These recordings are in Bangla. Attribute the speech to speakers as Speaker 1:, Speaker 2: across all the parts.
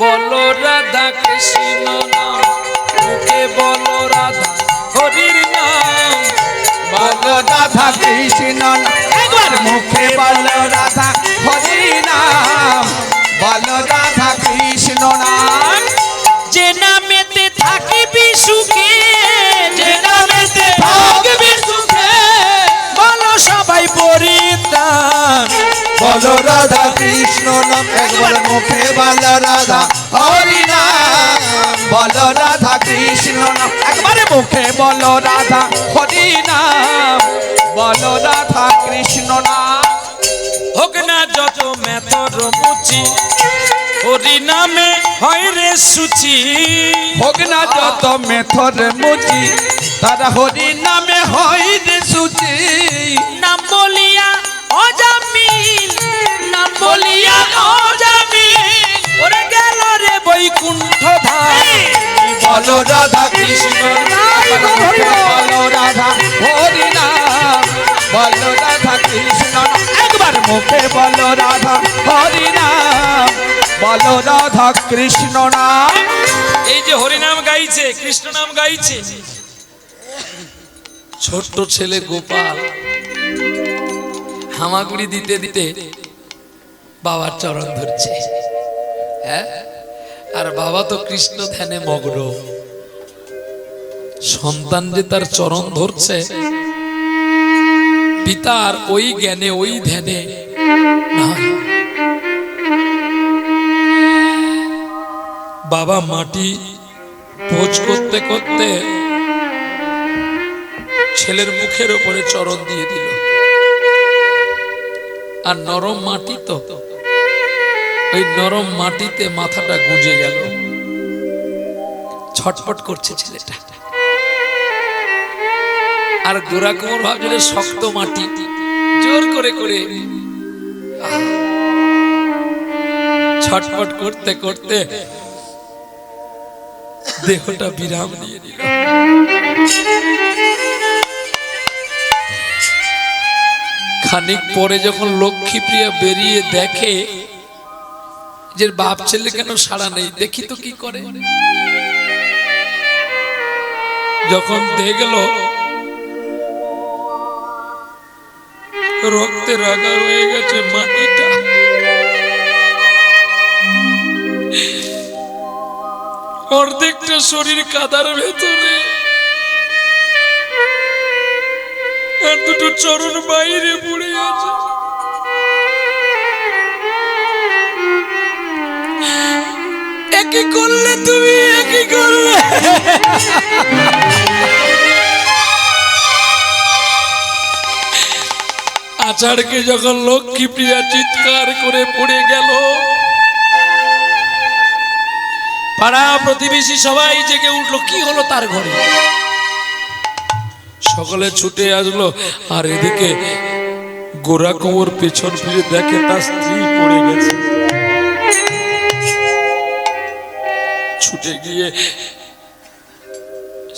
Speaker 1: বলো রাধা কৃষ্ণ নাম, মুখে বলো রাধা হরির নাম।
Speaker 2: বলো রাধা কৃষ্ণ নাম, একবার মুখে বলো রাধা হরি নাম। বলো রাধা কৃষ্ণ নাম।
Speaker 1: যে নামেতে থাকিবি সুখে, যে নামেতে
Speaker 2: থাকবি সুখে,
Speaker 1: বলো সবাই পরিত্রাণ।
Speaker 2: বলো রাধা কৃষ্ণ নাম, একবার মুখে বলো রাধা হরি নাম। বলো রাধা কৃষ্ণ নাম, একবারে মুখে বলো রাধা হরি নাম। বলো রাধা কৃষ্ণ নাম।
Speaker 1: হোক না যত মেথর মুচি, হরি নামে হয় রে সুচি।
Speaker 2: হোক না যত মেথর মুচি, তারা হরি নামে হয় রে সুচি।
Speaker 1: নাম বলিয়া অজামিল, নাম বলিয়া অজামিল, ওরে গেল রে বৈকুণ্ঠ ধাম।
Speaker 2: বলো রাধা কৃষ্ণ নাম, বলো রাধা হরি নাম। বলো রাধা কৃষ্ণ নাম, একবার মুখে বলো রাধা হরি নাম। বলো রাধা কৃষ্ণ নাম।
Speaker 1: এই যে হরি নাম গাইছে, কৃষ্ণ নাম গাইছে, ছোট্ট ছেলে গোপাল হামাগুড়ি দিতে দিতে বাবার চরণ ধরছে। হ্যাঁ, আর বাবা তো কৃষ্ণ ধ্যানে মগ্ন। সন্তান যে তার চরণ ধরছে, পিতার ওই জ্ঞানে ওই ধ্যানে না। বাবা মাটি ভোজ করতে করতে ছেলের মুখের উপরে চরণ দিয়ে দিল। আর নরম মাটি তো, ওই নরম মাটিতে মাথাটা গুঁজে গেল। ছটফট করছে ছেলেটা। আর গোরা কুমোর ভাবছিল শক্ত মাটি, জোর করে করে ছটফট করতে করতে দেহটা বিরাম দিয়ে দিল। খানিক পরে যখন লক্ষ্মীপ্রিয়া বেরিয়ে দেখে যে বাপ ছেলে কেন সাড়া নেই, দেখি তো কি করে। যখন দেখল রক্তে রাঙা হয়ে গেছে মাটিটা, অর্ধেকটা শরীর কাদার ভেতরে, আর দুটো চরণ বাইরে পড়ে আছে। একই করলে তুমি, একই করলে। আচারকে যখন লক্ষ্মীপ্রিয়া চিৎকার করে পড়ে গেল, পাড়া প্রতিবেশী সবাই জেগে উঠলো। কি হলো তার ঘরে? সকলে ছুটে আসলো। আর এদিকে গোরা কুমোর পেছন ফিরে দেখে তার স্ত্রী পড়ে গেছে। ছুটে গিয়ে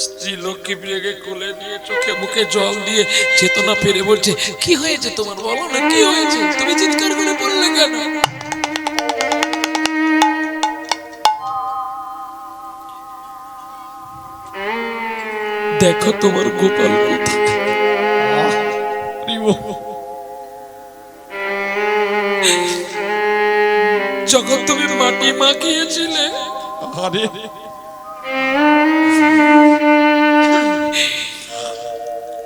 Speaker 1: স্ত্রী লক্ষ্মীপ্রিয়াকে কোলে নিয়ে চোখে মুখে জল দিয়ে চেতনা ফিরে বলছে, কি হয়েছে তোমার, বলো না কি হয়েছে, তুমি চিৎকার করে বললে কেন? দেখো তোমার গোপাল কোথায়। যখন তুমি মাটি মাখিয়েছিলে,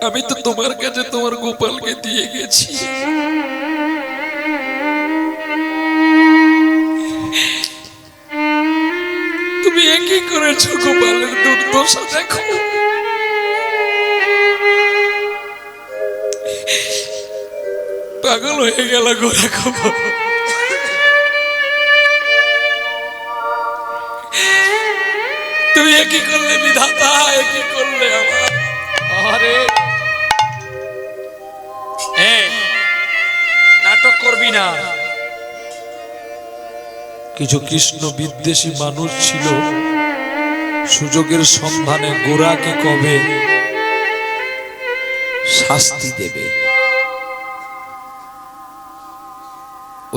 Speaker 1: আমি তো তোমার কাছে তোমার গোপালকে দিয়ে গেছি। তুমি একই করেছো, গোপালের দুর্দশা দেখো। পাগল হয়ে গেল গোরা কুমোর। তুমি একই করলে বিধাতা, একই করলে আমার।
Speaker 2: আরে
Speaker 1: নাটক করবি না। কিছু কৃষ্ণ বিদ্বেষী মানুষ ছিল, সুযোগের সন্ধানে গোরাকে কবে শাস্তি দেবে।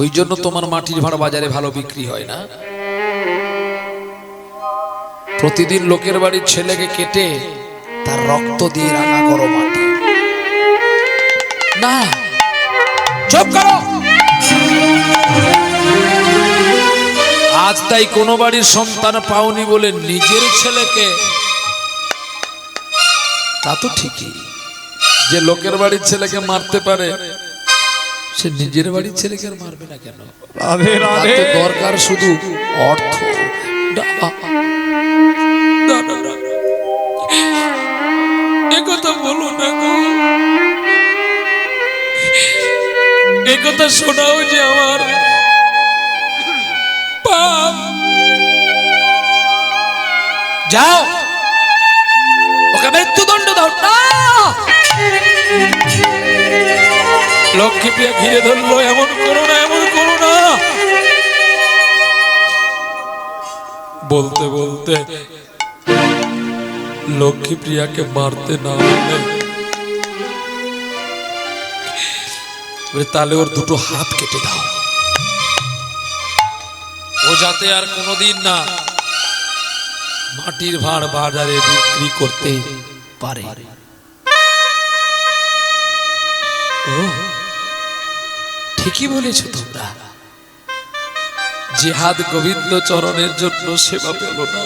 Speaker 1: ওই জন্য তোমার মাটির ভাড়া বাজারে ভালো বিক্রি হয় না। প্রতিদিন লোকের বাড়ির ছেলেকে কেটে তার রক্ত দিয়ে রাঙা করো মাটি। না, চুপ করো। আজ তাই কোনো বাড়ির সন্তান পাওনি বলে নিজের ছেলেকে, তা তো ঠিকই, যে লোকের বাড়ির ছেলেকে মারতে পারে সে নিজের বাড়ির ছেলেকে আর মারবে না কেন?
Speaker 2: রাধে রাধে।
Speaker 1: তার তো দরকার শুধু অর্থ। একথা বলো না গো, একথা শোনাও যে আমার পাপ। যাও ওকে মৃত্যুদণ্ড দাও। না, লক্ষ্মীপ্রিয়া ঘিরে ধরলো, এমন করো না, এমন করো না। বলতে বলতে লক্ষ্মীপ্রিয়াকে মারতে না হলে তাহলে ওর দুটো হাত কেটে দাও, ও যাতে আর কোনোদিন না মাটির ভাঁড় বাজারে বিক্রি করতে পারে। ও ঠিকই বলেছো তোমরা, জিহাদ গোবিন্দ চরণের জন্য সেবা পেল না,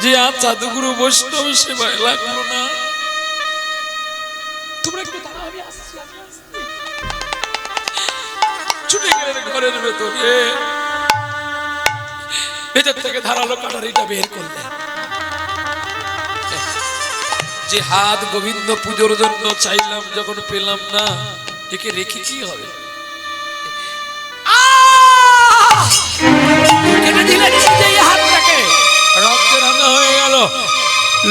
Speaker 1: যে আর সাধুগুরু বৈষ্ণব সেবায় লাগলো না। তোমরা একটু দাঁড়াও, আমি আসছি, আমি আসছি। ছুটে গেলেন ঘরের ভেতরে, ভেতর থেকে ধারালো কাটারিটা বের করলেন। যে হাত গোবিন্দ পুজোর জন্য চাইলাম, যখন পেলাম না, একে রেখে কি হবে? কেটে দিলেন এই হাতটাকে, রক্তে রাঙা হয়ে গেল।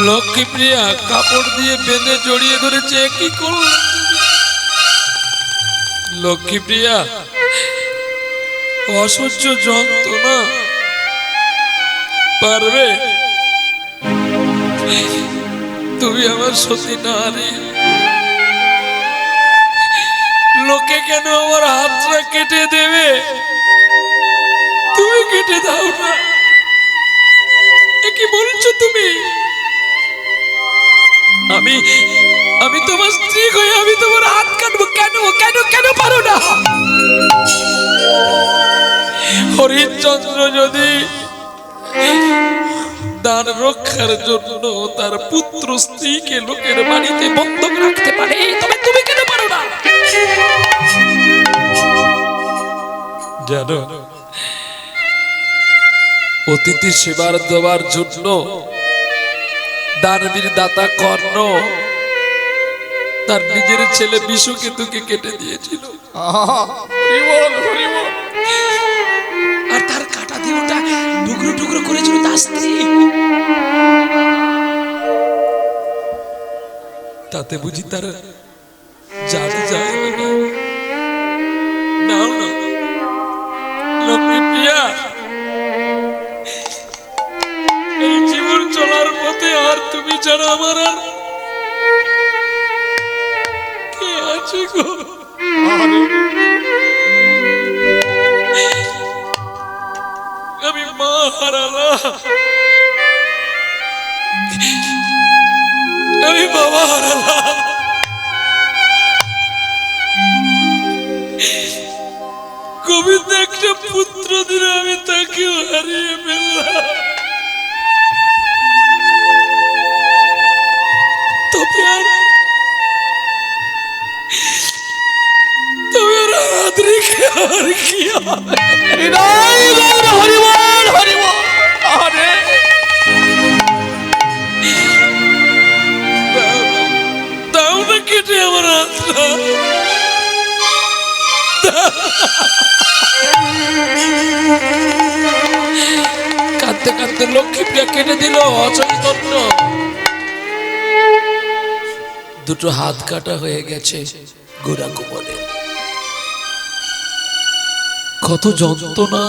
Speaker 1: লক্ষ্মীপ্রিয়া কাপড় দিয়ে বেঁধে জড়িয়ে ধরেছে। কি করল লক্ষ্মীপ্রিয়া? অসহ্য যন্ত্রণা পারবে? তুমি আমার সতী নারী, লোকে কেন আমার হাতটা কেটে দেবে? তুমি কেটে দাও না। কি বলছো তুমি? আমি তোমার স্ত্রী হয়ে আমি তোমার হাত কাটবো কেন? কেন কেন পারো না? হরিশ্চন্দ্র যদি দান রক্ষার জন্য তার পুত্র স্ত্রীকে লোকের বাড়িতে বন্ধক রাখতে পারে, তবে তুমি কেন পারো না? জানো, অতিথি সেবার দেওয়ার জন্য দানবীর দাতা কর্ণ তার নিজের ছেলে বিশ্বকেতুকে কেটে দিয়েছিল। আর তার কাটা দিয়ে ওটা টুকরো টুকরো করেছিল তার স্ত্রী। তাতে বুঝি তার জানে যায় না? নাও না লক্ষ্মীপ্রিয়া, এই জীবন চলার পথে আর তুমি ছাড়া আমার আর কে আছে গো? আমি মা হারালাম, আমি বাবা হারালাম, গোবিন্দ একটা পুত্র দিল, আমি তাকেও হারিয়ে ফেললাম। তবে আর হাত রেখে আর কি হবে? হরিবল হরিবল। আরে দাও না কেটে আমার হাতটা। কাঁদতে কাঁদতে লক্ষ্মীপ্রিয়া কেটে দিল অচৈতন্য। দুটো হাত কাটা হয়ে গেছে গোড়া কোমরে। কত যন্ত্রণা।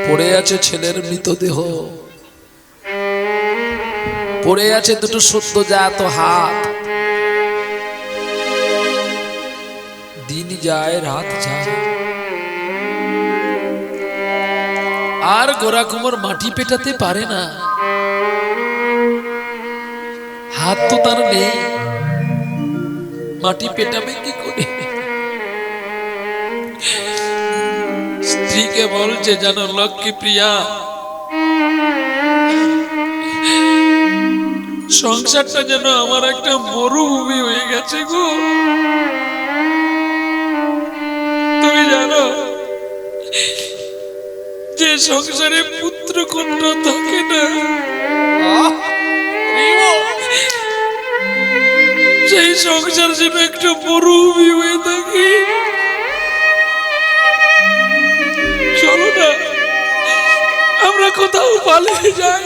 Speaker 1: পড়ে আছে ছেলের মৃতদেহ, পড়ে আছে দুটো সদ্যজাত হাত। দিন যায় রাত যায়, আর গোরা কুমোর মাটি পেটাতে পারে না, হাত তো তার নেই, মাটি পেটাবে কি করে? স্ত্রীকে বলছে, জানো লক্ষ্মী প্রিয়া, সংসারটা যেন আমার একটা মরুভূমি হয়ে গেছে গো। তুমি জানো যে সংসারে পুত্র কন্যা থাকে না, সেই সংসার যেন একটা মরুভূমি হয়ে থাকে। চলো না আমরা কোথাও পালিয়ে যাই।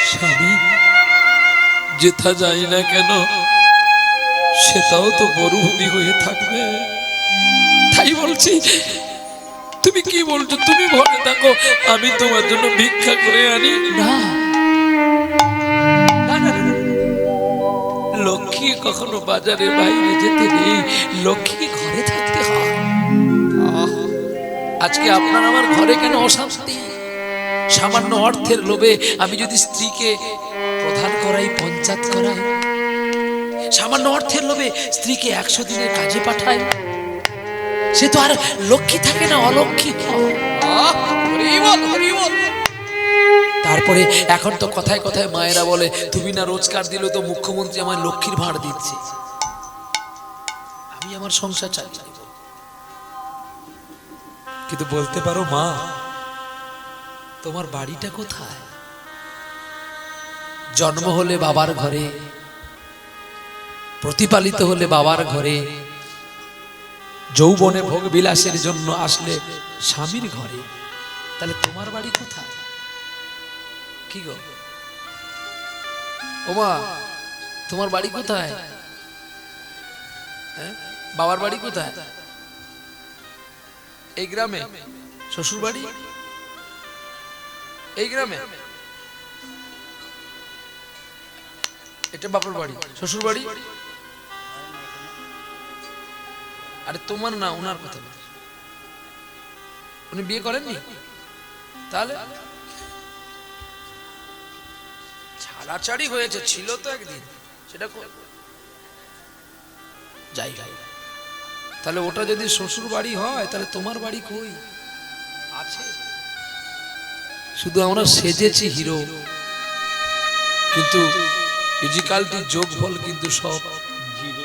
Speaker 1: স্বামী যেথা যাই না কেন সেটাও তো মরুভূমি হয়ে থাকবে। তাই বলছি, তুমি কি বলছো? তুমি ভরে থাকো, আমি তোমার জন্য ভিক্ষা করে আনি। না, লক্ষ্মী কখনো বাজারে বাইরে যেতে নেই, লক্ষ্মী ঘরে থাকতে হয়। আজকে আপনার আমার ঘরে কেন অশান্তি? সামান্য অর্থের লোভে আমি যদি স্ত্রীকে প্রধান করাই, পঞ্চায়েত করাই, সামান্য অর্থের লোভে স্ত্রীকে 100 দিনের কাজে পাঠাই, সে তো আর লক্ষ্মী থাকে না, অলক্ষ্মী। তারপরে এখন তো কথায় কথায় মায়েরা বলে, তুমি না রোজগার দিলে তো মুখ্যমন্ত্রী আমার লক্ষ্মীর ভাঁড় দিচ্ছে, আমি আমার সংসার চালাই। কিন্তু বলতে পারো, মা তোমার বাড়িটা কোথায়? জন্ম হলে বাবার ঘরে, প্রতিপালিত হলে বাবার ঘরে, যৌবনে ভোগ বিলাসের জন্য আসলে স্বামীর ঘরে, তাহলে তোমার বাড়ি কোথায়? কি গো ওমা, তোমার বাড়ি কোথায়? বাবার বাড়ি কোথায়? এই গ্রামে? শ্বশুর বাড়ি এই গ্রামে? এটা বাবার বাড়ি, শ্বশুর বাড়ি? আরে তোমার না, ওনার কথা। উনি বিয়ে করেননি? তাহলে ছাড়াছাড়ি হয়েছে, ছিল তো একদিন, সেটা যাই যাই। তাহলে ওটা যদি শ্বশুর বাড়ি হয়, তাহলে তোমার বাড়ি কই আছে? শুধু আমরা সেজেছি হিরো, কিন্তু ফিজিক্যালিটি যোগ ফল কিন্তু সব জিরো।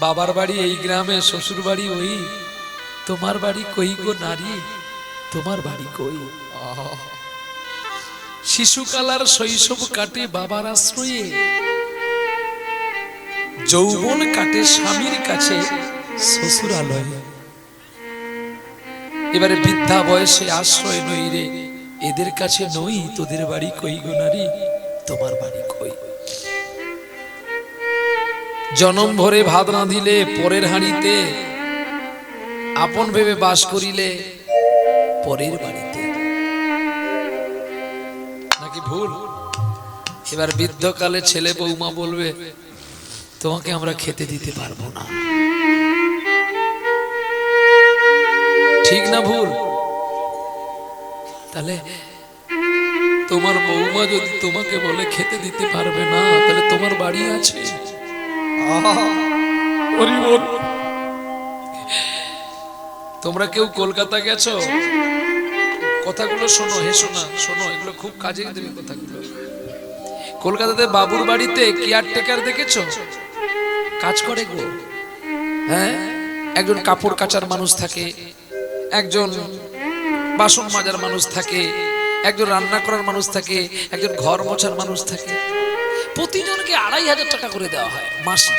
Speaker 1: বাবার বাড়ি এই গ্রামে, শ্বশুর বাড়ি ওই। তোমার বাড়ি কই গো নারী, তোমার বাড়ি কই? শিশুকালার শৈশব কাটে বাবার আশ্রয়ে, যৌবন কাটে স্বামীর কাছে শ্বশুরালয়ে। এবারে বৃদ্ধা বয়সে আশ্রয় নই রে, এদের কাছে নই, তোদের বাড়ি কই গো নারী, তোমার বাড়ি কই? জনম ভরে ভাত রাঁধিলে পরের হাঁড়িতে, আপন ভেবে বাস করিলে পরের বাড়িতে, নাকি ভুল? এবার বৃদ্ধকালে ছেলে বৌমা বলবে, তোমাকে আমরা খেতে দিতে পারবো না। ঠিক না ভুল? তাহলে তোমার বৌমা যদি তোমাকে বলে খেতে দিতে পারবে না, তাহলে তোমার বাড়ি আছে? তোমরা কেউ কলকাতা গেছো? কথাগুলো শোনো, হেসো না, শোনো, এগুলো খুব কাজে দেবে কথাগুলো। কলকাতাতে বাবুর বাড়িতে কেয়ারটেকার দেখেছো? কাজ করে গো। হ্যাঁ, একজন কাপড় কাচার মানুষ থাকে, একজন বাসন মাজার মানুষ থাকে, একজন রান্না করার মানুষ থাকে, একজন ঘর মোছার মানুষ থাকে। প্রতিজনকে 2500 টাকা করে দেওয়া হয় মাসে।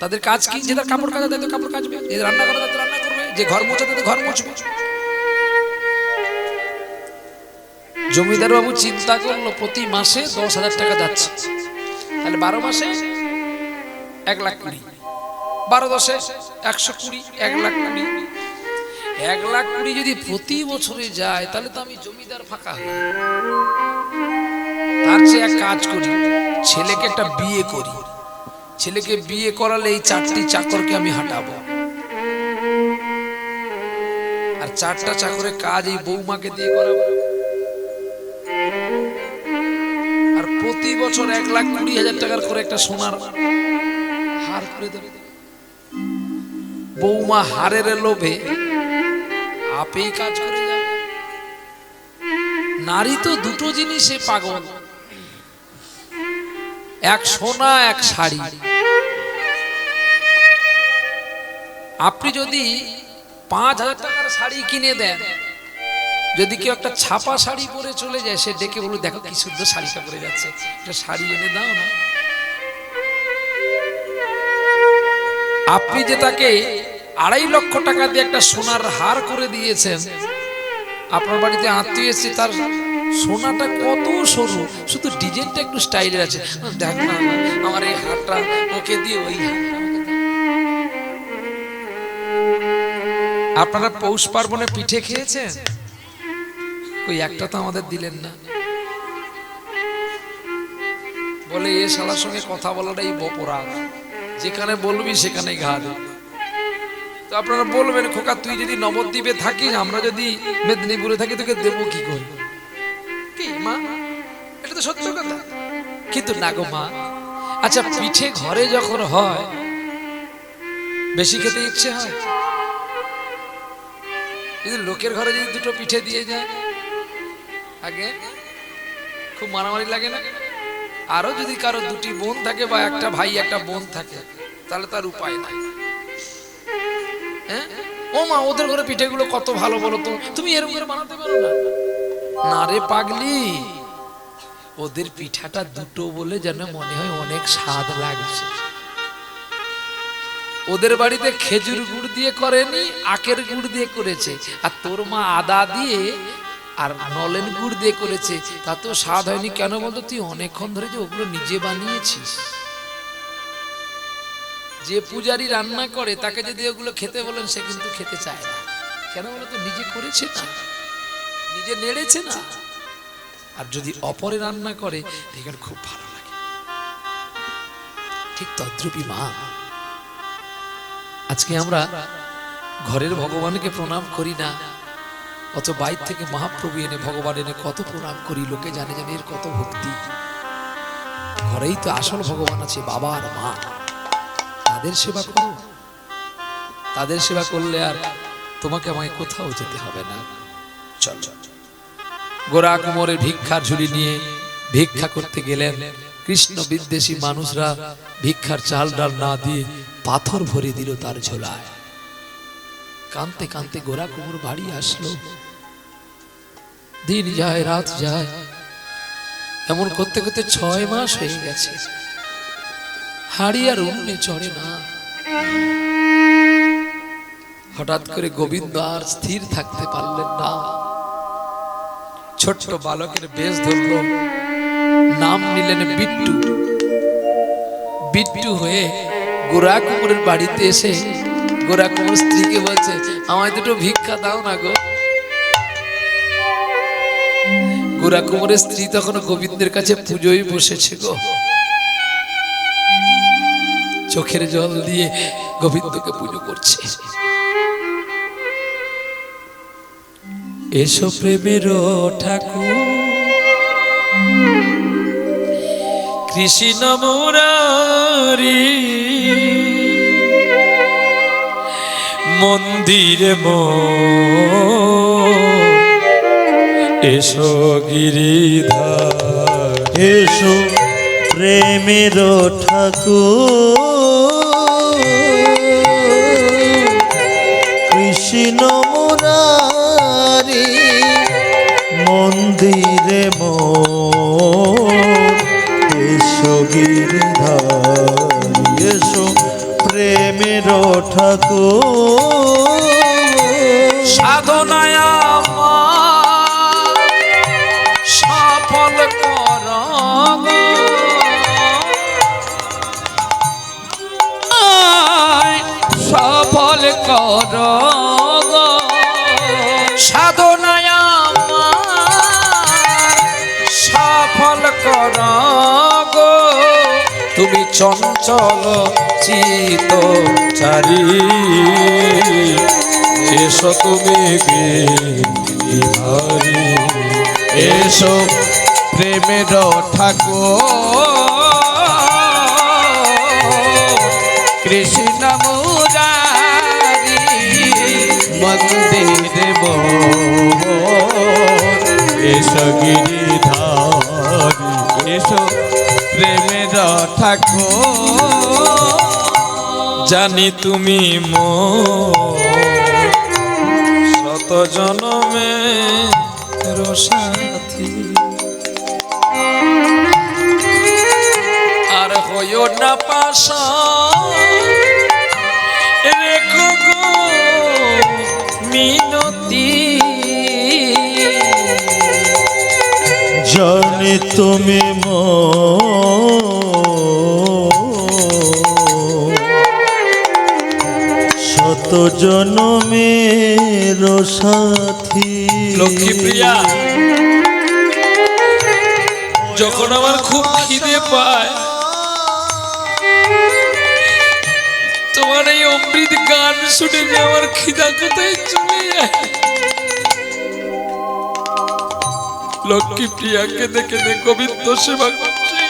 Speaker 1: তাদের কাজ কি? যে তার কাপড় কাচা দেয় তো কাপড় কাচবে, যে রান্না করা দেয় তো রান্না করবে, যে ঘর মোছা দেয় তো ঘর মুছবে। জমিদার বাবু চিন্তা করলো, প্রতি মাসে 10,000 টাকা যাচ্ছে, তাহলে 12 মাসে 1,20,000, 12 10 120, 1,20,000, 1,20,000 যদি প্রতি বছরে যায়, তাহলে তো আমি জমিদার ফাঁকা হই। তার চেয়ে এক কাজ করি, ছেলেকে একটা বিয়ে করি, ছেলেকে বিয়ে করালে এই 4টি চাকরকে আমি হাঁটাবো, আর 4টা চাকরের কাজ এই বৌমাকে দিয়ে করাবো। আর প্রতি বছর 1,20,000 টাকার করে একটা সোনার হার করে দেবে। বৌমা হারের লোভে আপেই কাজ করে যাবে। নারী তো দুটো জিনিসে পাগল, এক সোনা এক শাড়ি। আপনি যদি 5,000 টাকার শাড়ি কিনে দেন, যদি কেউ একটা ছাপা শাড়ি পরে চলে যায়, সে ডেকে বলবে দেখো কি সুন্দর শাড়িটা পরে যাচ্ছে, একটা শাড়ি এনে দাও না। আপনি যে তাকে 2.5 লক্ষ টাকা দিয়ে একটা সোনার হার করে দিয়েছেন, আপনার বাড়িতে আত্মীয় এসেছে, তার সোনাটা কত সরু, শুধু ডিজাইনটা একটু স্টাইলের আছে, দেখ না আমার এই হারটা ওকে দিয়ে ওই হারটা। আপনারা পৌষ পার্বণে পিঠে খেয়েছেন? ওই একটা তো আমাদের দিলেন না। বলে এ শালার সঙ্গে কথা বলাটাই অপরাধ, যেখানে বলবি সেখানে ঘা দে। তো আপনারা বলবেন খোকা তুই যদি নবদ্বীপে থাকিস, আমরা যদি মেদিনীপুরে থাকি, তোকে দেবো কি করে? কি মা, এটা তো সত্য কথা। কিন্তু না গো মা, আচ্ছা পিঠে ঘরে যখন হয় বেশি খেতে ইচ্ছে হয়, যদি লোকের ঘরে যদি 2টো পিঠে দিয়ে যায় আগে খুব মারামারি লাগে না? আরো যদি কারো 2টি বোন থাকে বা একটা ভাই একটা বোন থাকে, তাহলে তার উপায় নাই। হ্যাঁ ও মা, ওদের ঘরে পিঠেগুলো কত ভালো বলো তো, তুমি এরকম করে বানাতে পারো না? না রে পাগলি, ওদের পিঠাটা 2টো বলে যেন মনে হয় অনেক স্বাদ লাগছে। ওদের বাড়িতে খেজুর গুড় দিয়ে করেনি, আখের গুড় দিয়ে করেছে, আর তোর মা আদা দিয়ে আর নলেন গুড় দিয়ে করেছে, তা তো স্বাদ হয়নি। কেন বলতো? তুই অনেকক্ষণ ধরে যে ওগুলো নিজে বানিয়েছিস। যে পূজারি রান্না করে তাকে যদি ওগুলো খেতে বলেন, সে কিন্তু খেতে চায় না। কেন বলতো? নিজে করেছে না, নিজে নেড়েছে না। আর যদি অপরে রান্না করে দেখেন খুব ভালো লাগে। ঠিক তদ্রূপী মা, আজকে আমরা ঘরের ভগবানকে প্রণাম করি না, অত বাইর থেকে মহাপ্রভু এনে ভগবান এনে কত প্রণাম করি। লোকে জানে জানে এর কত ভক্তি। ঘরেই তো আসল ভগবান আছে, বাবা আর মা। তাদের সেবা করো, তাদের সেবা করলে আর তোমাকে আমায় কোথাও যেতে হবে না। চল চল। গোরা কুমোরের ভিক্ষার ঝুলি নিয়ে ভিক্ষা করতে গেলেন। কৃষ্ণ বিদ্বেষী মানুষরা ভিক্ষার চাল ডাল না দিয়ে পাথর ভরে দিল তার ঝোলায়। কাঁদতে কাঁদতে গোরা কুমোর বাড়ি আসলো। দিন যায় রাত যায়, এমন করতে করতে 6 মাস হয়ে গেছে। হাড়ি আর উনুনে চড়ে না। হঠাৎ করে গোবিন্দ আর স্থির থাকতে পারলেন না। ছোট্ট বালকের বেশ ধরল, নাম নিলেন বিট্টু। বিট্টু হয়ে গোরা কুমোরের বাড়িতে এসে গোরা কুমোর স্ত্রীকে বলছে, আমায় 2টো ভিক্ষা দাও না গো। গোরা কুমোরের স্ত্রী তখন গোবিন্দের কাছে পুজোয় বসেছে গো। চোখের জল দিয়ে গোবিন্দকে পুজো করছে। এসো প্রেমের ঠাকুর কৃষ্ণ মুরারি, মন্দিরে এসো গিরিধার।
Speaker 3: এসো প্রেমের ঠাকুর কৃষ্ণ মুরারি, মন্দিরে এসো গিরিধারি। এসো প্রেমের ঠাকুর
Speaker 1: সাধনায় সফল কর সফল কর সাধনায় সফল কর গো তুমি চঞ্চল চিত চারি এসো তুমি গিরিধারী
Speaker 2: এসো প্রেমের ঠাকুর কৃষ্ণ মুরারি মন্দির এসো গিরিধারী এসো প্রেমের ঠাকুর
Speaker 1: জানি তুমি শত জনমে সাথী আর হইও না পাশা রেখো গো মিনতি
Speaker 3: জানি তুমি শত জনমের সাথী।
Speaker 1: লক্ষ্মী প্রিয়া, যখন আমার খুব খিদে পায় তোমার এই অমৃত গান শুনে যে আমার খিদা কোথায় চলে যায়। লক্ষ্মী প্রিয়াকে দেখে গোবিন্দ সেবা করছে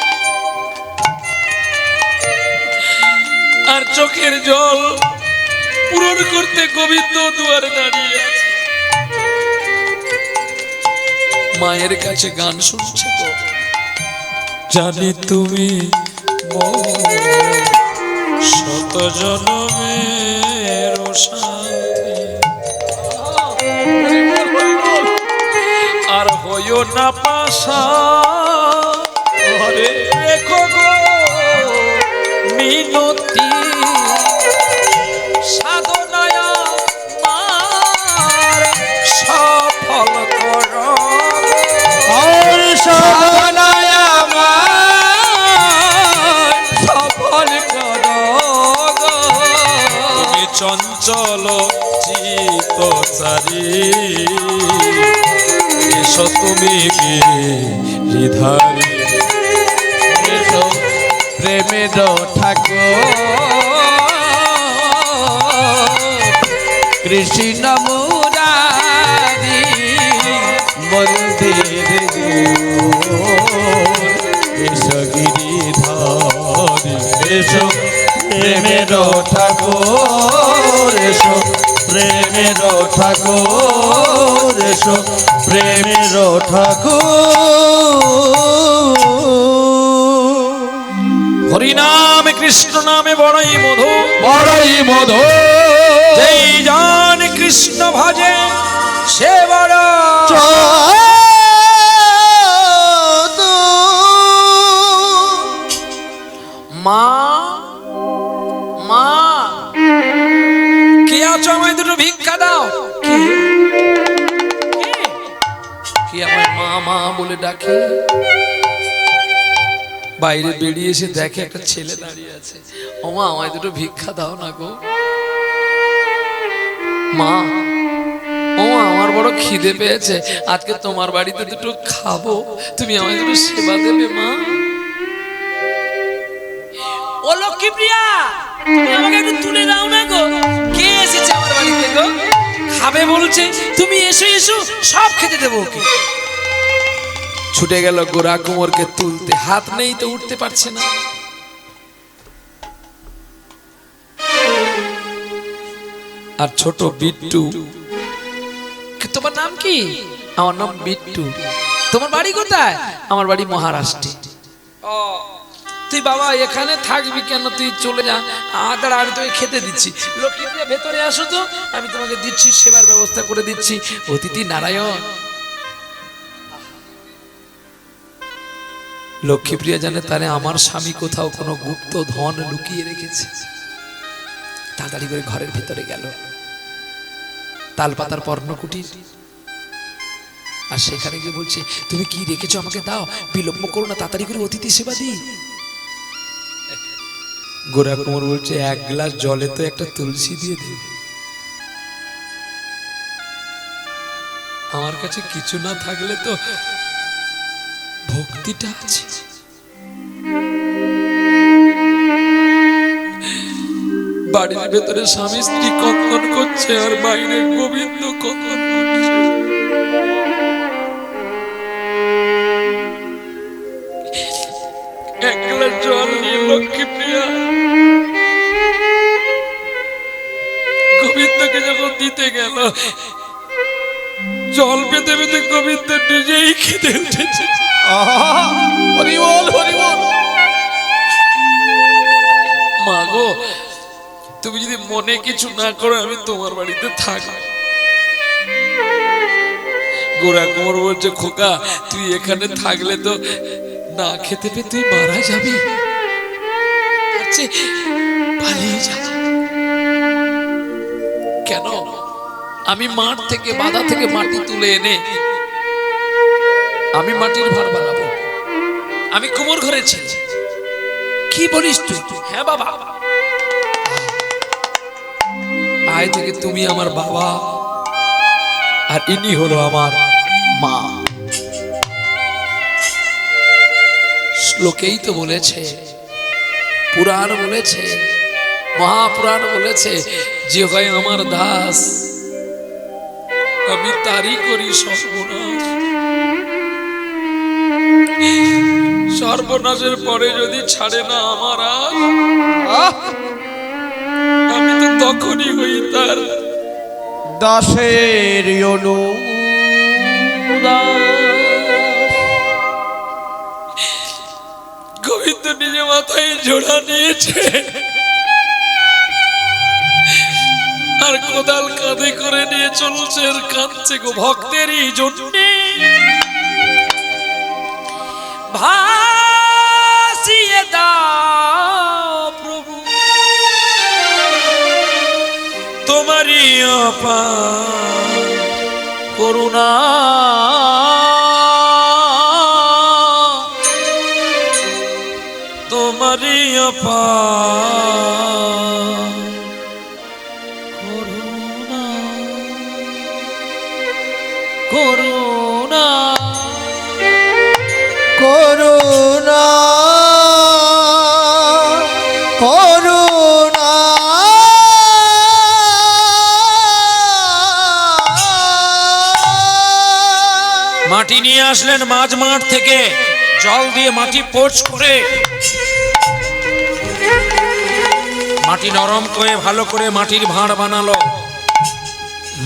Speaker 1: আর চোখের জল পূরণ করতে গোবিন্দ দুয়ারে দাঁড়িয়ে আছে। মায়ের কাছে গান শুনছে তো, জানি তুমি শত জনমের সাথী আর হইও না পাশা রেখো গো মিনতি সাধনায় মার সফল করো
Speaker 2: আর সাধনায় আমার সফল করো গো।
Speaker 1: তুমি চঞ্চল চিত চারি এসো তুমি গিরিধারী
Speaker 2: এসো প্রেমের ঠাকুর কৃষ্ণ মুরারি মন্দির এসো গিরিধারী এসো প্রেমের ঠাকুর এসো প্রেমের ঠাকুর এসো প্রেমের ঠাকুর।
Speaker 1: হরিনামে কৃষ্ণ নামে বড়ই মধু,
Speaker 2: বড়ই মধু
Speaker 1: যেই জন কৃষ্ণ ভজে সে বড় মা মা কে আছো, আমায় দুটো ভিক্ষা দাও। কি আমায় মা মা বলে ডাকে? বাইরে বেরিয়ে এসে দেখে একটা ছেলে দাঁড়িয়ে আছে। ও মা, আমায় দুটো ভিক্ষা দাও না গো। মা, ও আমার বড় খিদে পেয়েছে, আজকে তোমার বাড়িতে দুটো খাবো, তুমি আমায় দুটো সেবা দেবে মা। ও লক্ষ্মী প্রিয়া, তুমি আমাকে একটু তুলে দাও না গো। কে এসেছে আমার বাড়িতে গো? খাবে বলছে, তুমি এসো এসো, সব খেতে দেবো ওকে। ছুটে গেল গোরা কুমোরকে তুলতে, হাত নেই তো উঠতে পারছে না। আর ছোট বিট্টু, তোমার নাম কি? আমার নাম বিট্টু। তোমার বাড়ি কোথায়? আমার বাড়ি মহারাষ্ট্রে। ও, তুই বাবা এখানে থাকবি কেন? তুই চলে যা, দাঁড়া আমি তোকে খেতে দিচ্ছি। লক্ষ্মীপ্রিয়া ভেতরে আসো তো, আমি তোমাকে দিচ্ছি, সেবার ব্যবস্থা করে দিচ্ছি। অতিথি নারায়ণ। লক্ষ্মীপ্রিয়া জানে তারে আমার স্বামী কোথাও কোনো গুপ্ত ধন লুকিয়ে রেখেছে। তাড়াতাড়ি করে ঘরের ভিতরে গেল, তালপাতার পর্ণকুটির, আর সেখানে গিয়ে বলছে, তুমি কি রেখেছো আমাকে দাও, বিলম্ব করো না, তাড়াতাড়ি করে অতিথি সেবা দিই। গোরা কুমার বলছে, এক গ্লাস জলে তো একটা তুলসী দিয়ে দে। আমার কাছে কিছু না থাকলে তো ভক্তিটা আছে। বাড়ির ভেতরে স্বামী স্ত্রী কন্দন করছে আর বাইরে গোবিন্দ কন্দন করছে। এক গ্লাস জল নিয়ে লক্ষ্মী প্রিয়া গোবিন্দকে যখন দিতে গেল, জল পেতে পেতে গোবিন্দ নিজেই খেতে উঠেছে।
Speaker 2: হরি বল, হরি বল।
Speaker 1: মা গো, তুমি যদি মনে কিছু না করো আমি তোমার বাড়িতে থাকি। গোরা কুমার বলছে, খোকা তুই এখানে থাকলে তো না খেতে পেয়ে তুই মারা যাবি, পালিয়ে যা। কেন? আমি মাঠ থেকে বাধা থেকে মাটি তুলে এনে আমি মাটির ভাঁড় বানাবো। আমি কুমোর ঘরে ছিলাম। কি বলিস তুই? হ্যাঁ বাবা। আজ থেকে তুমি আমার বাবা আর ইনি হলো আমার মা। শ্লোকেই তো বলেছে, পুরাণ বলেছে, মহাপুরাণ বলেছে, যে হয় আমার দাস আমি তারই করি সর্বনাশ। সর্বনাশের পরে যদি ছাড়ে না আমার আর, আমি তো তখনই হই তার
Speaker 2: দাসের অনুদাস।
Speaker 1: গোবিন্দ নিজে মাথায় জোড়া নিয়েছে আর কোদাল কাঁধে করে নিয়ে চলছে আর কাঁদছে গো ভক্তেরই জন্যে। ভাসিয়ে দাও প্রভু তোমারই অপার করুণা, তোমারই অপার করুণা, করুণা,
Speaker 2: করুণা, করুণা।
Speaker 1: মাটি নিয়ে আসলেন মাঝ মাঠ থেকে, জল দিয়ে মাটি পোঁছ করে মাটি নরম করে ভালো করে মাটির ভাঁড় বানালো।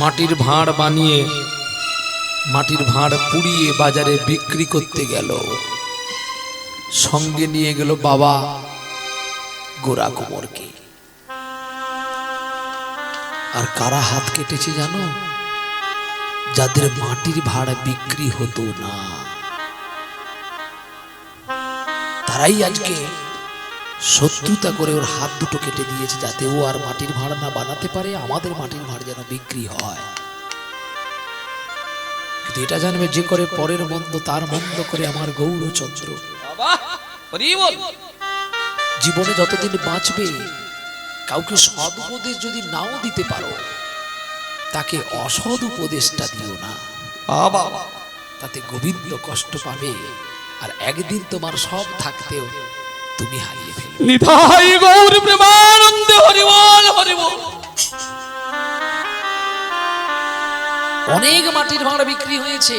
Speaker 1: মাটির ভাঁড় বানিয়ে মাটির ভাঁড় পুড়িয়ে বাজারে বিক্রি করতে গেল। সঙ্গে নিয়ে গেল বাবা গোরা কুমোরকে। আর কারা হাত কেটেছে জানো? যাদের মাটির ভাঁড় বিক্রি হতো না, তারাই আজকে শত্রুতা করে ওর হাত দুটো কেটে দিয়েছে, যাতে ও আর মাটির ভাঁড় না বানাতে পারে, আমাদের মাটির ভাঁড় যেন বিক্রি হয়। কিন্তু এটা জানবে, যে করে পরের মন্দ তার মন্দ করে আমার গৌরচন্দ্র। জীবনে যতদিন বাঁচবে কাউকে সৎ উপদেশ যদি নাও দিতে পারো, তাকে অসৎ উপদেশটা দিও না, তাতে গোবিন্দ কষ্ট পাবে আর একদিন তোমার সব থাকতেও তুমি হারিয়ে ফেলবে।
Speaker 2: নিতাই গৌর প্রেমানন্দে হরি বল, হরি বল।
Speaker 1: অনেক মাটির ভাঁড় বিক্রি হয়েছে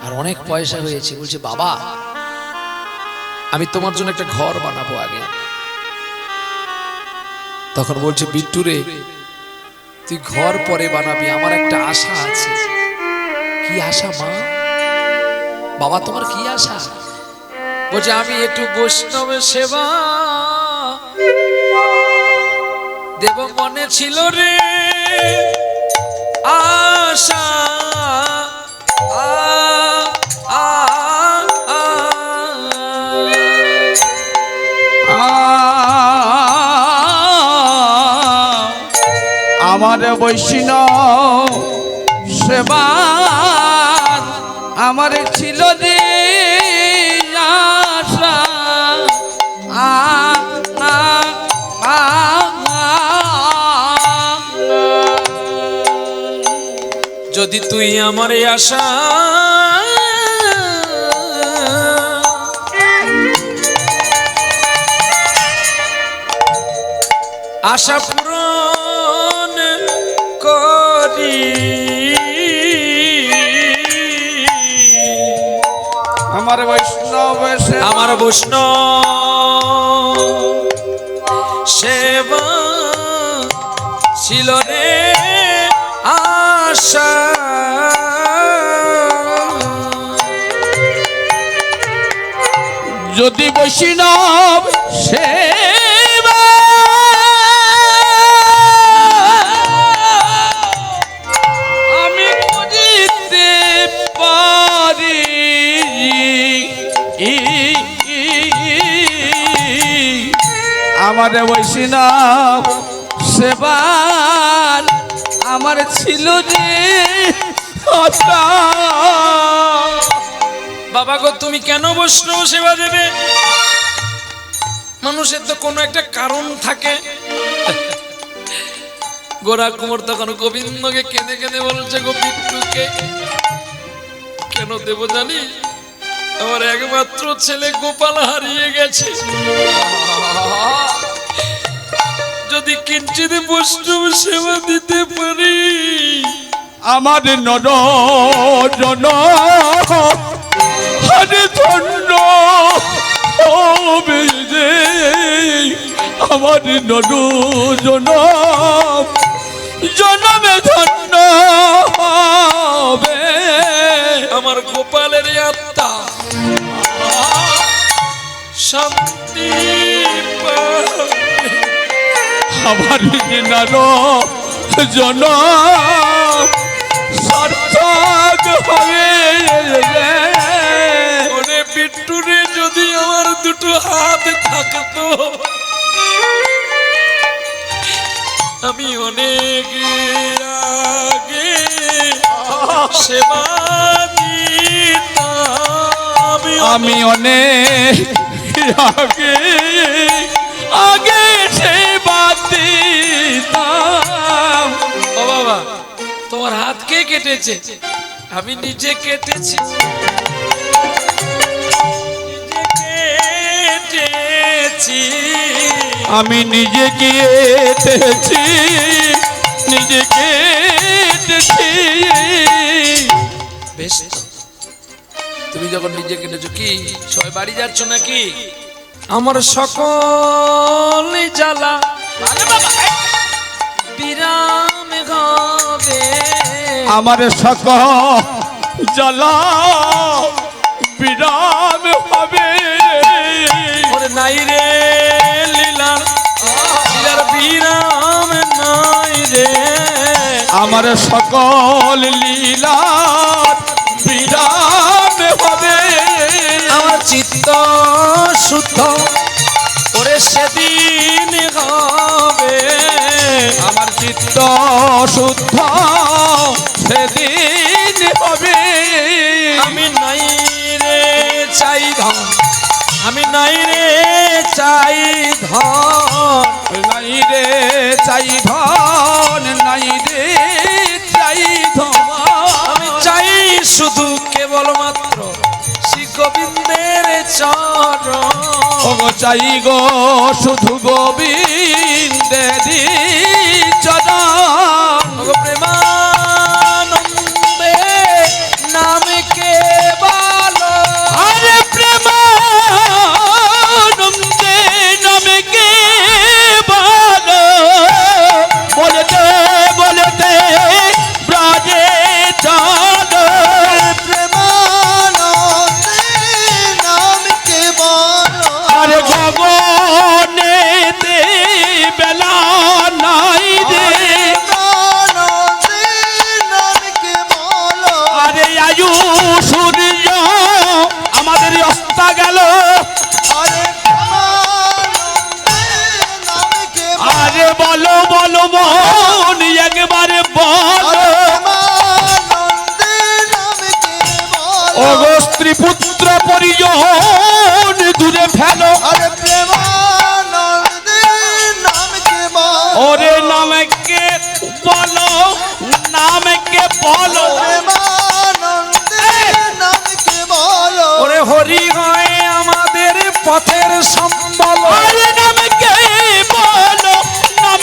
Speaker 1: আর অনেক পয়সা হয়েছে। বলছে, বাবা আমি তোমার জন্য একটা ঘর বানাবো আগে। তখন বলছে, বিট্টু রে তুই ঘর পরে বানাবি, আমার একটা আশা আছে। কি আশা মা? বাবা তোমার কি আশা? বলছে, আমি একটু বৈষ্ণবের সেবা দেব মনে ছিল রে আশা।
Speaker 2: আমার বৈষ্ণব সেবা আমার ছিল রে আশা।
Speaker 1: যদি তুই আমার এই আশা আশা পূরণ করি
Speaker 2: আমার বৈষ্ণব
Speaker 1: আমার বৈষ্ণব সেবা ছিল রে আশা
Speaker 2: যদি বৈষ্ণব সেবা আমি করিতে পারি আমার বৈষ্ণব সেবার আমার ছিল যে আশা।
Speaker 1: বাবা গো তুমি কেন বৈষ্ণব সেবা দেবে? মানুষের তো কোনো একটা কারণ থাকে। গোরা কুমার তখন গোবিন্দকে কেঁদে কেঁদে বলছে, গো বিট্টুকে কেন দেব জানি? আমার একমাত্র ছেলে গোপাল হারিয়ে গেছে, যদি কিঞ্চিত বৈষ্ণব সেবা দিতে পারি
Speaker 2: আমার নর জন হরে ধন্য হবে রে, আমার নর জন জনমে ধন্য হবে।
Speaker 1: আমার গোপালের আত্মা শান্তি পাবে।
Speaker 2: আমার নর জন সার্থক হবে রে।
Speaker 1: ওরে বিট্টুরে যদি আমার দুটো হাত থাকতো, আমি অনেক আগে সেবা দিতাম।
Speaker 2: আমি অনেক আগে আগে সেবা দিতাম।
Speaker 1: ও বাবা, তোমার হাত কে কেটেছে? আমি নিজে কেটেছি,
Speaker 2: আমি নিজে কেটেছি, নিজে কেটেছি।
Speaker 1: বেশ তো, তুমি যখন নিজে কেটেছো, কি সবাই বাড়ি যাচ্ছ নাকি? আমার সকল জ্বালা বিরাম হবে,
Speaker 2: আমার সকল জ্বালা বিরাম হবে।
Speaker 1: ওরে নাই রে লীলার লীলার বিরাম নাই রে,
Speaker 2: আমার সকল লীলা বিরাম হবে।
Speaker 1: আমার চিত্ত শুদ্ধ ওরে সেদিন হবে,
Speaker 2: আমার চিত্ত শুদ্ধ সেদিন হবে।
Speaker 1: আমি নাই রে চাই ধন, আমি নাই রে চাই ধন,
Speaker 2: নাই রে চাই ধন, নাই রে চাই ধন।
Speaker 1: আমি চাই শুধু কেবল মাত্র শ্রী গোবিন্দের চরণ।
Speaker 2: ওগো চাই গো শুধু গোবিন্দেরই চরণ।
Speaker 1: ওগো প্রেমানন্দে নাম কেবল,
Speaker 2: আরে প্রেমানন্দে নাম কেবল, বলতে বলতে ব্রাজে চলো। প্রেমানন্দে নাম কেবল, আরে গগনেতে বেলা নাই রে। আরে আয়ু সূর্য আমাদের অস্তা গেল, আরে বলো বলো মন একবারে বলো। ওগো স্ত্রী পুত্র পরিজন দূরে ফেলো, ওরে নামকে বলো, নামকে বলো।
Speaker 1: ওরে হরি হয় আমাদের পথের সম্বল,
Speaker 2: আরে নামকে বলো, নাম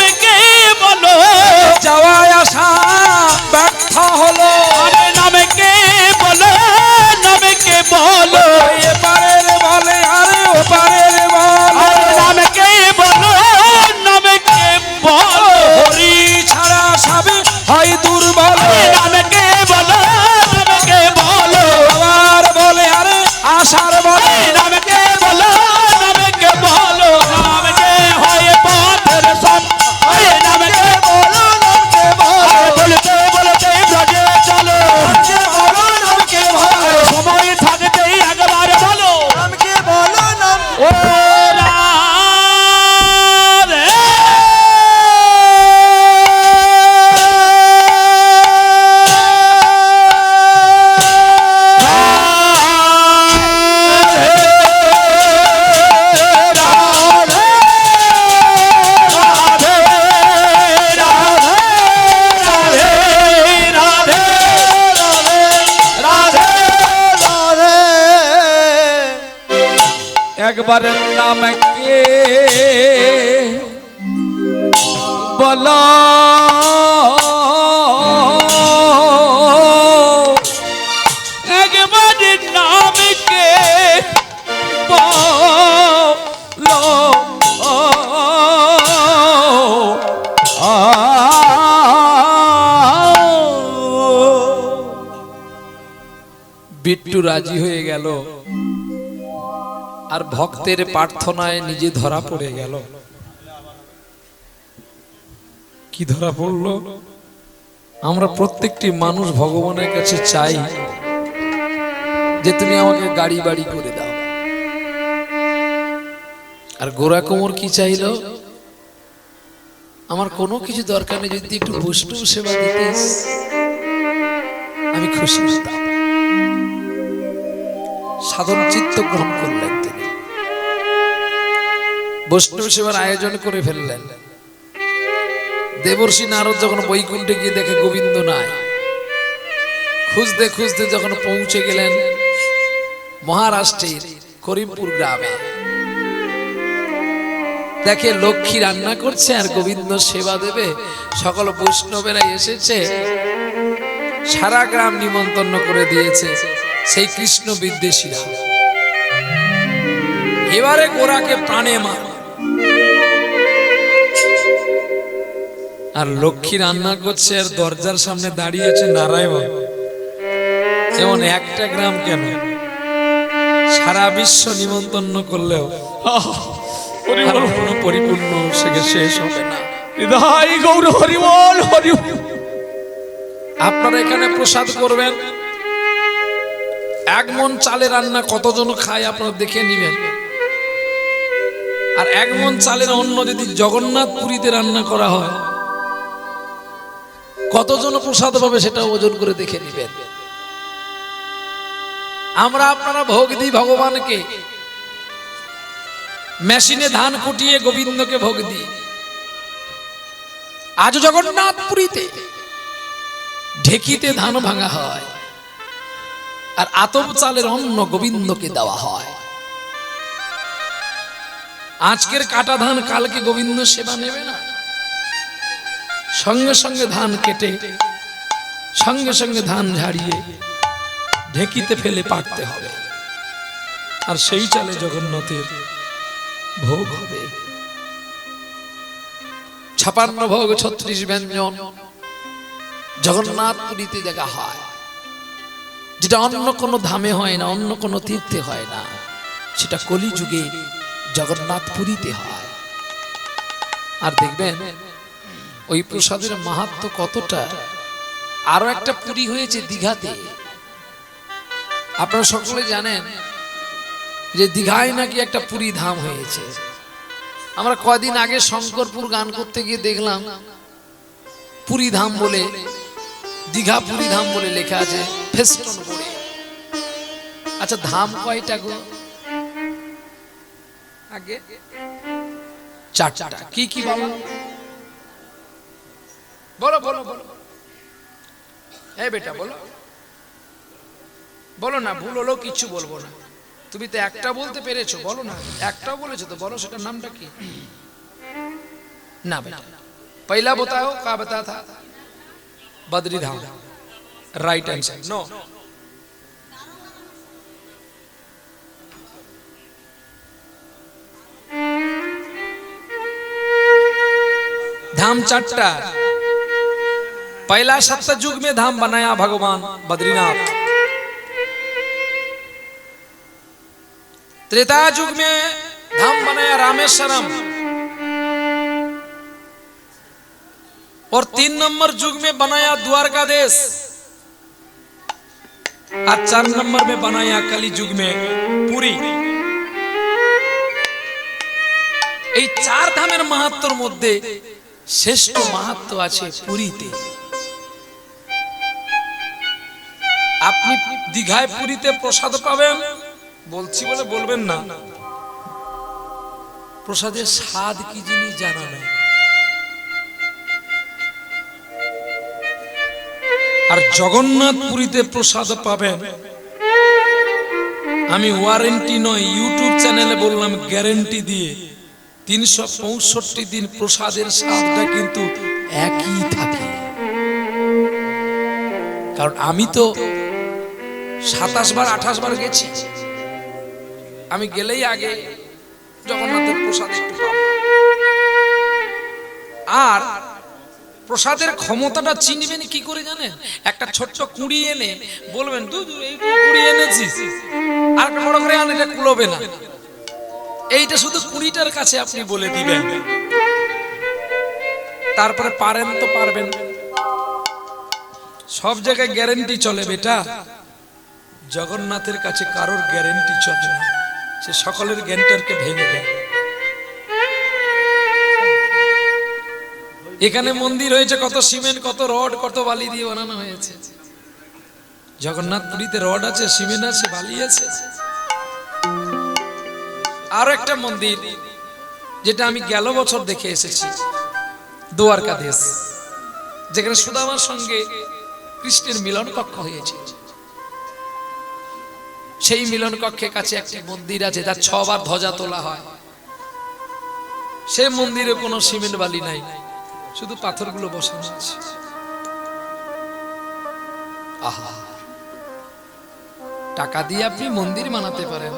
Speaker 2: একবার নাম কে বলো একবার নাম কে বলো বিট্টু রাজি হয়ে গেল আর ভক্তের প্রার্থনায় নিজে ধরা পড়ে গেল। কি ধরা পড়লো? আমরা প্রত্যেকটি মানুষ ভগবানের কাছে চাই যে তুমি আমাকে গাড়ি বাড়ি করে দাও, আর গোরা কোমর কি চাইলো? আমার কোনো কিছু দরকার নেই, যদি একটু বৈষ্ণব সেবা দিতিস আমি খুশি হতাম। সাধারণ চিত্ত গ্রহণ করলেন তিনি, বৈষ্ণব সেবার আয়োজন করে ফেললেন। দেবর্ষি নারদ যখন বৈকুণ্ঠে গিয়ে দেখে গোবিন্দ নাই, খুঁজতে খুঁজতে যখন পৌঁছে গেলেন মহারাষ্ট্রের করিমপুর গ্রামে, দেখে লক্ষ্মী রান্না করছে আর গোবিন্দ সেবা দেবে, সকল বৈষ্ণবেরা এসেছে, সারা গ্রাম নিমন্ত্রণ করে দিয়েছে সেই কৃষ্ণ বিদ্বেষীরা। এবারে গোরাকে প্রাণে মার, আর লক্ষ্মী রান্না করছে আর দরজার সামনে দাঁড়িয়েছে নারায়ণ। যেমন একটা গ্রাম কেন, সারা বিশ্ব নিমন্ত্রণ করলেও পরিপূর্ণ শেষ হবে না। হৃদয় গৌর হরি বল হরি। আপনারা এখানে প্রসাদ করবেন, এক মন চালে রান্না কতজন খায় আপনারা দেখে নিবেন। আর এক মন চালের অন্ন যদি জগন্নাথ পুরীতে রান্না করা হয় কতজন প্রসাদ পাবে সেটা ওজন করে দেখে নিবেন। আমরা আপনারা ভোগ দিই ভগবানকে, মেশিনে ধান কুটিয়ে গোবিন্দকে ভোগ দিই। আজ জগন্নাথ পুরীতে ঢেকিতে ধান ভাঙা হয় আর আতপ চালের অন্ন গোবিন্দকে দেওয়া হয়। আজকের কাটা ধান কালকে গোবিন্দ সেবা নেবে না, সঙ্গে সঙ্গে ধান কেটে সঙ্গে সঙ্গে ধান ঝাড়িয়ে ঢেকিতে ফেলে পাকতে হবে, আর সেই চালে জগন্নাথের ভোগ হবে। 56 ভোগ 36 ব্যঞ্জন জগন্নাথ পুরীতে দেখা হয়, যেটা অন্য কোনো ধামে হয় না, অন্য কোনো তীর্থে হয় না, সেটা কলিযুগে জগন্নাথ পুরীতে হয়। আর দেখবেন ওই প্রসাদের মাহাত্ম্য কতটা। আরো একটা পুরী হয়েছে দীঘাতে, আপনারা সকলে জানেন যে দীঘায় নাকি একটা পুরী ধাম হয়েছে। আমরা কদিন আগে শঙ্করপুর গান করতে গিয়ে দেখলাম পুরী ধাম বলে, দীঘা পুরী ধাম বলে লেখা আছে ফেস্টন বোর্ডে। আচ্ছা ধাম কয়টা গো? আগে 4টা। কি কি বলো বলো বলো বলো, এই বেটা বলো বলো না, ভুল হলো কিছু বলবো না। তুমি তো একটা বলতে পেরেছো, বলো না, একটাও বলেছো তো বলো, সেটার নামটা কি? না বেটা पहला बताओ, क्या बताया था? बद्री धाम, राइट आंसर। नो, धाम 4टा। पहला सत्ययुग में धाम बनाया भगवान बद्रीनाथ, त्रेता युग में धाम बनाया रामेश्वरम, और 3 नंबर युग में बनाया द्वारकाधीश, और 4 नंबर में बनाया कली युग में पुरी। এই 4 ধামের মাহাত্ম্যের মধ্যে শ্রেষ্ঠ মাহাত্ম্য আছে পুরীতে। আপনি দীঘায় পুরীতে প্রসাদ পাবেন, বলছি বলে বলবেন না, প্রসাদের স্বাদ কি জিনিস জানা নেই। আর জগন্নাথ পুরীতে প্রসাদ পাবেন
Speaker 1: আমি ওয়ারেন্টি নয়, ইউটিউব চ্যানেলে বললাম গ্যারেন্টি দিয়ে, 365 দিন প্রসাদের স্বাদটা কিন্তু একই থাকে। কারণ আমি তো 27 বার 28 বার গেছি, আমি গেলেই আগে জগন্নাথের প্রসাদ একটু পাবো। আর প্রসাদের ক্ষমতাটা চিনবেন কি করে জানেন? একটা ছোট্ট কুড়ি এনে বলবেন দুধু এই কুড়ি এনেছিস, আর একটা বড় করে আন, এটা কুলোবে না। এইটা শুধু কুড়িটার কাছে আপনি বলে দিবেন, তারপরে পারেন তো পারবেন। সব জায়গায় গ্যারেন্টি চলে বেটা, জগন্নাথের কাছে কারোর গ্যারেন্টি চলে না, সে সকলের গ্যারেন্টারকে ভেঙে দেয়। এখানে মন্দির হয়েছে কত সিমেন্ট, কত রড, কত বালি দিয়ে বানানো হয়েছে। জগন্নাথ পুরীতে রড আছে, সিমেন্ট আছে, বালি আছে। আর একটা মন্দির যেটা আমি গেল বছর দেখে এসেছি, দ্বারকাধীশ, যেখানে সুদামার সঙ্গে কৃষ্ণের মিলন কক্ষ হয়েছে। সেই মিলন কক্ষের কাছে একটি মন্দির আছে, তার 6 বার ধ্বজা তোলা হয়। সেই মন্দিরে কোনো সিমেন্ট বালি নাই, শুধু পাথরগুলো বসানো আছে। আহা, টাকা দিয়ে আপনি মন্দির বানাতে পারেন,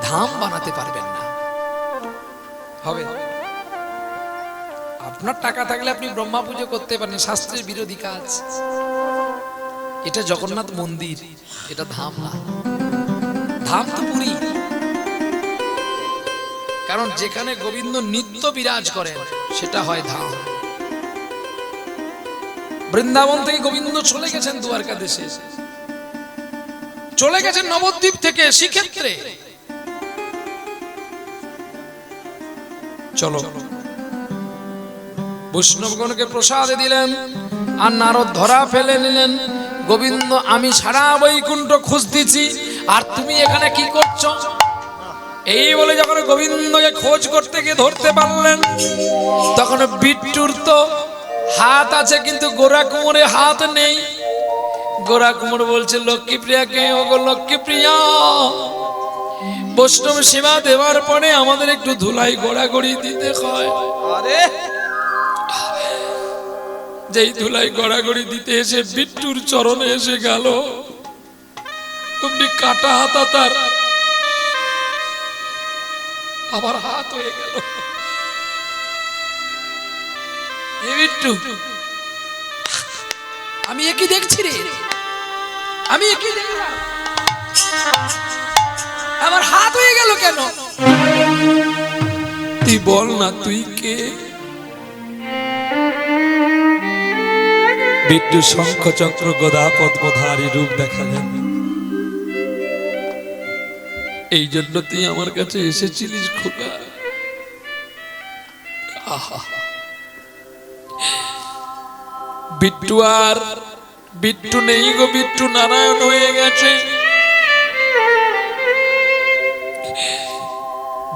Speaker 1: ধাম বানাতে পারবেন না। হবে আপনার টাকা থাকলে আপনি ব্রহ্মা পুজো করতে পারেন, শাস্ত্রের বিরোধী কাজ। এটা জগন্নাথ মন্দির, এটা ধাম না। ধাম তো পুরী, কারণ যেখানে গোবিন্দ নিত্য বিরাজ করেন সেটা হয় ধাম। বৃন্দাবন থেকে গোবিন্দ চলে গেছেন দ্বারকাধীশে, চলে গেছেন নবদ্বীপ থেকে শ্রীক্ষেত্রে। চলো, বৈষ্ণবগণকে প্রসাদ দিলেন, আর নারদ ধরা ফেলে নিলেন। গোবিন্দ, আমি সারা বৈকুণ্ঠ খুঁজতেছি, আর তুমি এখানে কি করছো? এই বলে যখন গোবিন্দকে খোঁজ করতে গিয়ে ধরতে পারলেন, তখন বিট্টুর তো হাত আছে কিন্তু গোরা কুমোরের হাত নেই। গোরা কুমোর বলছে লক্ষ্মীপ্রিয়াকে, ওগো লক্ষ্মীপ্রিয়া, বৈষ্ণব সেবা দেওয়ার পরে আমাদের একটু ধুলাই গড়াগড়ি দিতে হয়। যেই ধুলাই গড়াগড়ি দিতে এসে বিট্টুর চরণে এসে গেল, অমনি কাটা হাতা তার আবার হাত হয়ে গেল। বিট্টু, আমি একই দেখছি রে, আমি একই দেখলাম, আমার হাত হয়ে গেল কেন? তুই বল না, তুই কে? বিট্টু শঙ্খ চক্র গদা পদ্মধারী রূপ দেখালেন। এই জন্য তুই আমার কাছে এসেছিলিস খোকা? আহা, বিট্টু আর বিট্টু নেই গো, বিট্টু নারায়ণ হয়ে গেছে।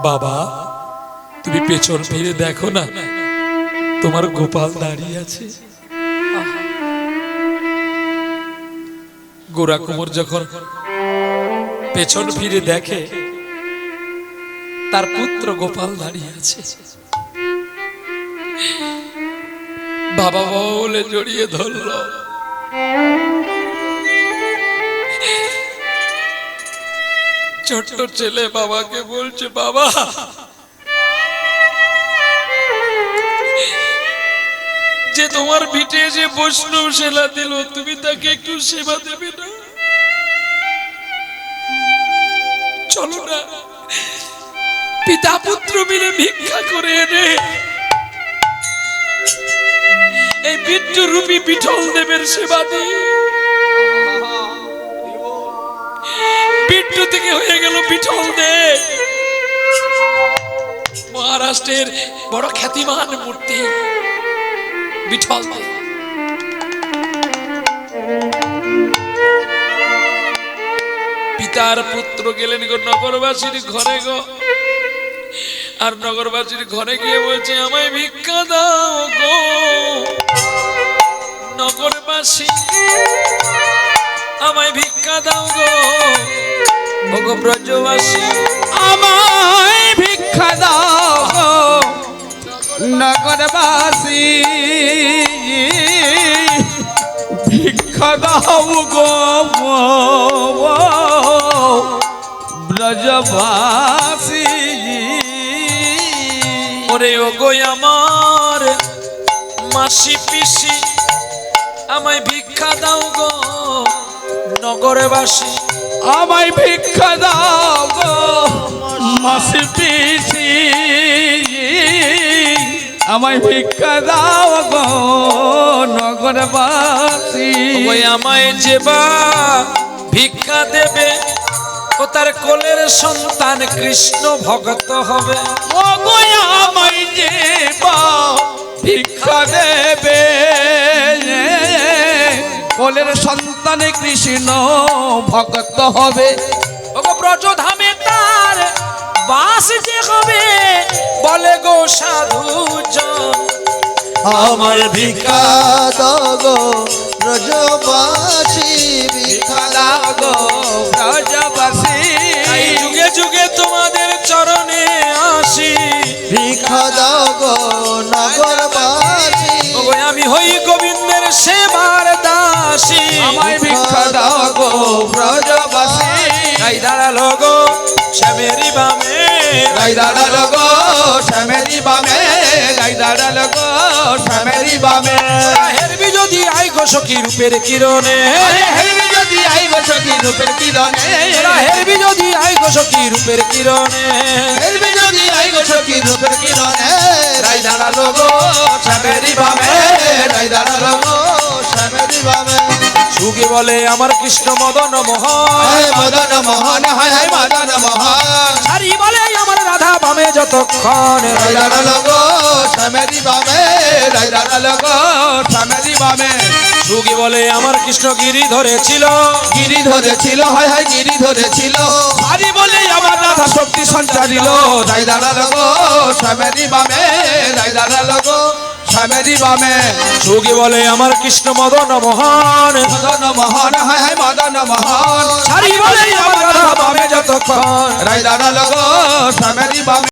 Speaker 1: বাবা, তুমি পেছন ফিরে দেখো না, তোমার গোপাল দাঁড়িয়ে আছে। গোরা কুমোর যখন পেছন ফিরে দেখে, তার পুত্র গোপাল দাঁড়িয়ে আছে। বাবা বলে জড়িয়ে ধরল। ছোট্ট ছেলে বাবাকে বলছে, বাবা, যে তোমার পিঠে যে বৈষ্ণব সেবা দিল, তুমি তাকে একটু সেবা দেবে না? চলো না, পিতা পুত্র মিলে ভিক্ষা করে এনে এই বিট্টু রূপী বিঠল দেবের সেবা দিই। বিট্টু থেকে হয়ে গেল বিঠল দেব, মহারাষ্ট্রের বড় খ্যাতিমান মূর্তি বিঠল দেব। পিতার পুত্র গেলেন গো নগরবাসীর ঘরে গো, আর নগরবাসীর ঘরে গিয়ে বলছে, আমায় ভিক্ষা দাও গো নগরবাসী, আমায় ভিক্ষা দাও গো। ওগো ব্রজবাসী
Speaker 2: আমায় ভিক্ষা দাও গো নগরবাসী, ভিক্ষা দাও গো ব্রজবাসী।
Speaker 1: ওরে ওগো আমার মাসি পিসি আমায় ভিক্ষা দাও গো নগরবাসী।
Speaker 2: আমায় ভিক্ষা দাও গো মাসি পিসি, আমায় ভিক্ষা দাও গো নগরবাসী।
Speaker 1: ওই আমায় যেবা ভিক্ষা দেবে ও তার কোলের সন্তান কৃষ্ণ ভক্ত হবে।
Speaker 2: ও গো আমায় যে ভিক্ষা দেবে, কোলের সন্তানে কৃষ্ণ ভক্ত হবে।
Speaker 1: ওগো ব্রজধামে তার বাস যে হবে বলে গো সাধুজন।
Speaker 2: আমায় ভিক্ষা দাও গো ব্রজবাসী, ভিক্ষা দাও গো ব্রজবাসী।
Speaker 1: এই যুগে যুগে তোমাদের চরণে আসি,
Speaker 2: ভিক্ষা দাও গো নগরবাসী।
Speaker 1: ওগো আমি হই গোবিন্দের সেবার দাসী।
Speaker 2: আমায় ভিক্ষা দাও গো ব্রজবাসী।
Speaker 1: তাই দাঁড়ালো গো শ্যামেরি বামে,
Speaker 2: গাই দাঁড়ালো গো শ্যামেরি বামে, গাই দাঁড়ালো গো শ্যামেরি বামে।
Speaker 1: হেরবি যদি আই গো সখী রূপের কিরণে,
Speaker 2: হেরবি যদি আইব সখী রূপের কিরণে,
Speaker 1: হেরবি যদি আই গো সখী রূপের কিরণে।
Speaker 2: হেরবি যদি আইব সখী রূপের কিরণে, গাই দাঁড়ালো গো শ্যামেরি বামে, গাই দাঁড়ালো গো শ্যামেরি বামে।
Speaker 1: সুখী বলে আমার কৃষ্ণ মদন মোহন,
Speaker 2: হায় মদন মোহন, হায় হায় মদন মোহন।
Speaker 1: হারি বলে আমার রাধা বামে যতক্ষণ।
Speaker 2: গাই দাঁড়ালো গো শ্যামেরি বামে, গাই দাঁড়ালো গো শ্যামেরি বামে।
Speaker 1: সুখী বলে আমার কৃষ্ণ গিরি ধরেছিল,
Speaker 2: গিরি ধরেছিল, হায় হায় গিরি ধরেছিল। হারি বলে আমার রাধা শক্তি সঞ্চারিল, রাই দাঁড়ালো গো শ্যামেরি বামে, রাই দাঁড়ালো গো শ্যামেরি বামে।
Speaker 1: সুখী বলে আমার কৃষ্ণ মদন মোহন,
Speaker 2: মদন মোহন, হায় হায় মদন মোহন।
Speaker 1: হারি বলে আমার রাধা বামে যতক্ষণ।
Speaker 2: রাই দাঁড়ালো গো শ্যামেরি বামে।